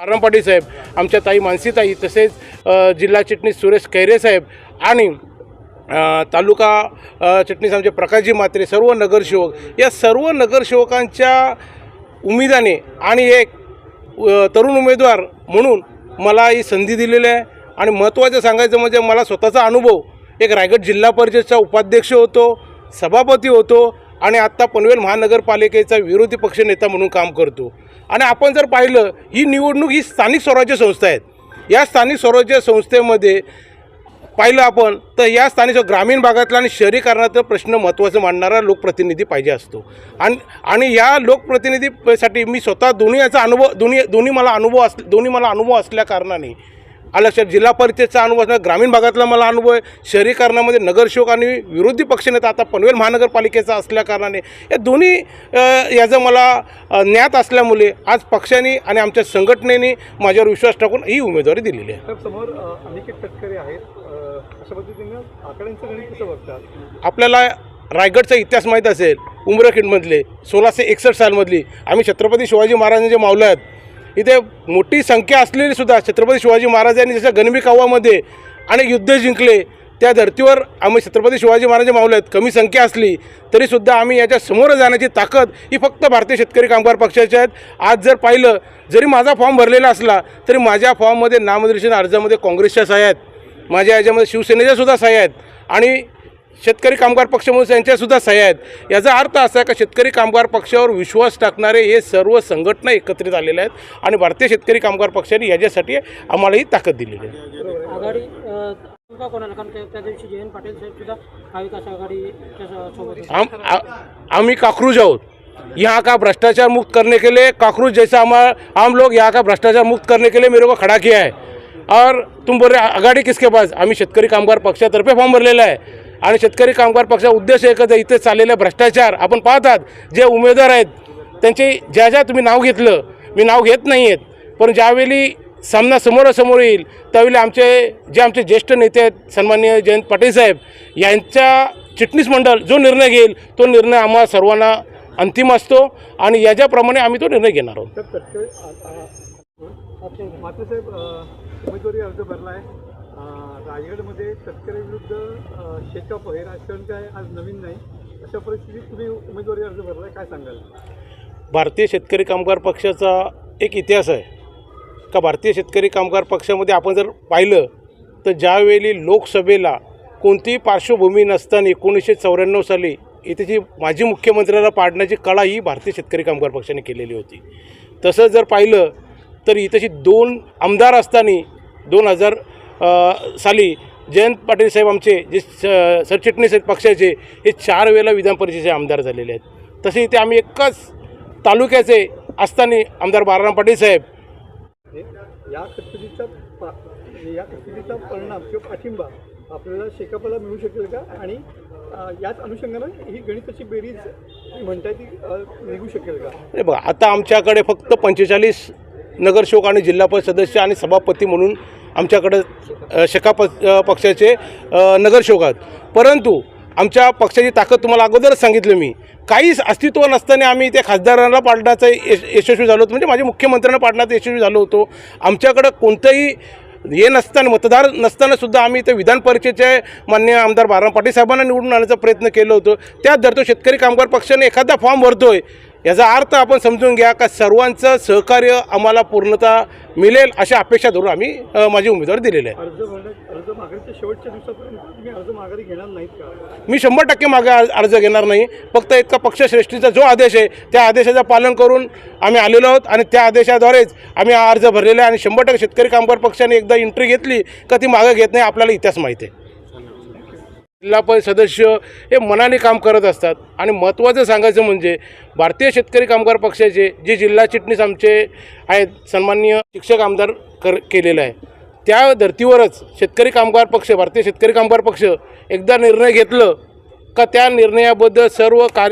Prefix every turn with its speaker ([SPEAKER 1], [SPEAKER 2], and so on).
[SPEAKER 1] बाराम पाटील साहेब, आमच्या ताई मानसीताई, तसेच जिल्हा चिटणीस सुरेश खैरे साहेब आणि तालुका चिटणीस आमचे प्रकाशजी म्हात्रे, सर्व नगरसेवक, या सर्व नगरसेवकांच्या उमेदाने आणि एक तरुण उमेदवार म्हणून मला ही संधी दिलेली आहे. आणि महत्त्वाचं सांगायचं म्हणजे मला स्वतःचा अनुभव, एक रायगड जिल्हा परिषदचा उपाध्यक्ष होतो, सभापती होतो आणि आत्ता पनवेल महानगरपालिकेचा विरोधी पक्षनेता म्हणून काम करतो. आणि आपण जर पाहिलं, ही निवडणूक ही स्थानिक स्वराज्य संस्था आहेत. या स्थानिक स्वराज्य संस्थेमध्ये पाहिलं आपण तर या स्थानिक ग्रामीण भागातला आणि शहरीकरणाचा प्रश्न महत्त्वाचा मांडणारा लोकप्रतिनिधी पाहिजे असतो. आणि या लोकप्रतिनिधीसाठी मी स्वतः दोन्ही मला अनुभव असल्या कारणाने लक्षात, जिल्हा परिषदेचा अनुभव असणार, ग्रामीण भागातला मला अनुभव आहे, शहरीकरणामध्ये नगरसेवक आणि विरोधी पक्षनेता आता पनवेल महानगरपालिकेचा असल्या कारणाने या दोन्ही याचं मला ज्ञात असल्यामुळे आज पक्षाने आणि आमच्या संघटनेने माझ्यावर विश्वास टाकून ही उमेदवारी दिलेली आहे.
[SPEAKER 2] समोर अनेक तटकरे आहेत, अशा पद्धतीनं आकड्यांचं गणित कसं बघतात? आपल्याला
[SPEAKER 1] रायगडचा इतिहास माहीत असेल, उमरखेडमधले 1661 सालमधली आम्ही छत्रपती शिवाजी महाराजांचे मावळे आहेत. इथे मोठी संख्या असलेली सुद्धा छत्रपती शिवाजी महाराजांनी जसं गणबी काव्यामध्ये अनेक युद्ध जिंकले, त्या धर्तीवर आम्ही छत्रपती शिवाजी महाराज मावळे आहेत. कमी संख्या असली तरीसुद्धा आम्ही याच्या समोर जाण्याची ताकद ही फक्त भारतीय शेतकरी कामगार पक्षाची आहेत. आज जर पाहिलं, जरी माझा फॉर्म भरलेला असला तरी माझ्या फॉर्ममध्ये नामनिर्देशन अर्जामध्ये काँग्रेसच्या सह्या आहेत, माझ्या याच्यामध्ये शिवसेनेच्या सुद्धा सह्या आहेत आणि शेतकरी कामगार पक्ष म्हणून यांच्यासुद्धा सह्या आहेत. याचा अर्थ असा आहे की शेतकरी कामगार पक्षावर विश्वास टाकणारे हे सर्व संघटना एकत्रित आलेले आहेत आणि भारतीय शेतकरी कामगार पक्षाने याच्यासाठी आम्हाला ही ताकद दिलेली आहे.
[SPEAKER 3] आघाडी कोणाला, कारण त्या दिवशी जयंत पाटील साहेब सुद्धा महाविकास आघाडीच्या सोबत
[SPEAKER 1] आम्ही काक्रूज आहोत. यहाँ का भ्रष्टाचार मुक्त करने के लिए काक्रूज जैसा हम लोग यहाँ का भ्रष्टाचार मुक्त करने के लिए मेरे को खड़ा किया है. और तुम बोल रहे आघाडी किसके पास? आम्ही शेतकरी कामगार पक्षातर्फे फॉर्म भरलेला आहे आणि शेतकरी कामगार पक्षाचा उद्देश एकच आहे, इथे चाललेले भ्रष्टाचार आपण पाहतात. जे उमेदवार आहेत त्यांचे ज्या तुम्ही नाव घेतलं, मी नाव घेत नाही आहेत, पण ज्यावेळी सामना समोरासमोर येईल त्यावेळी आमचे ज्येष्ठ नेते आहेत सन्माननीय जयंत पाटील साहेब यांच्या चिटणीस मंडळ जो निर्णय घेईल तो निर्णय आम्हा सर्वांना अंतिम असतो आणि याच्याप्रमाणे आम्ही तो निर्णय घेणार आहोत.
[SPEAKER 2] मात्र साहेब, उमेदवारी अर्ज भरला आहे रायगडमध्ये. तटकरेविरुद्ध शेकाप हे राजकारण काय आज नवीन नाही, अशा परिस्थितीत तुम्ही उमेदवारी अर्ज भरला आहे, काय सांगाल?
[SPEAKER 1] भारतीय शेतकरी कामगार पक्षाचा एक इतिहास आहे का भारतीय शेतकरी कामगार पक्षामध्ये आपण जर पाहिलं तर ज्यावेळी लोकसभेला कोणतीही पार्श्वभूमी नसताना 1994 साली इथे माजी मुख्यमंत्र्याला पाडण्याची कला ही भारतीय शेतकरी कामगार पक्षाने केलेली होती. तसं जर पाहिलं तर इथेची 2 आमदार असताना 2000 साली जयंत पाटील साहेब आमचे जे सरचिटणीस आहेत पक्षाचे, हे 4 वेळेला विधान परिषदेचे आमदार झालेले आहेत. तसे इथे आम्ही एकाच तालुक्याचे असताना आमदार बाराम पाटील साहेब
[SPEAKER 2] या कस्टडीचा परिणाम किंवा पाठिंबा आपल्याला शेकापला मिळू शकेल का? आणि याच अनुषंगानं ही गणिताची बेरीज म्हणताय ती निघू शकेल का?
[SPEAKER 1] नाही बघा, आता आमच्याकडे फक्त 45 नगरसेवक आणि जिल्हा परिषद सदस्य आणि सभापती म्हणून आमच्याकडे पक्षाचे नगरसेवक आहेत. परंतु आमच्या पक्षाची ताकद तुम्हाला अगोदरच सांगितलं मी, काहीच अस्तित्व नसताना आम्ही त्या खासदारांना पाडण्याचा यशस्वी झालो होतो, म्हणजे माझ्या मुख्यमंत्र्यांना पाडण्याचा यशस्वी झालो होतो. आमच्याकडं कोणतंही हे नसताना, मतदार नसताना सुद्धा आम्ही ते विधान परिषदेचे माननीय आमदार बाराम पाटील साहेबांना निवडून आणण्याचा प्रयत्न केला होतो. त्यात जर तो शेतकरी कामगार पक्षाने एखादा फॉर्म भरतोय, याचा अर्थ आपण समजून घ्या का सर्वांचं सहकार्य आम्हाला पूर्णतः मिळेल अशा अपेक्षा धरून आम्ही माझी उमेदवारी दिलेली आहे.
[SPEAKER 2] अर्ज मागणीच्या शेवटच्या दिवसापर्यंत तुम्ही अर्ज माघारी घेणार नाहीत का?
[SPEAKER 1] मी 100% मागे अर्ज घेणार नाही. फक्त इतका पक्षश्रेष्ठीचा जो आदेश आहे त्या आदेशाचं पालन करून आम्ही आलेलो आहोत आणि त्या आदेशाद्वारेच आम्ही हा अर्ज भरलेला आहे. आणि 100% शेतकरी कामगार पक्षाने एकदा एंट्री घेतली का ती मागे घेत नाही, आपल्याला इतिहास माहिती आहे. जिल्हा परिषद सदस्य हे मनाने काम करत असतात. आणि महत्त्वाचं सांगायचं म्हणजे भारतीय शेतकरी कामगार पक्षाचे जे जिल्हा चिटणीस आमचे आहेत सन्माननीय शिक्षक आमदार केलेलं आहे, त्या धर्तीवरच शेतकरी कामगार पक्ष, भारतीय शेतकरी कामगार पक्ष एकदा निर्णय घेतलं का त्या निर्णयाबद्दल सर्व कार्य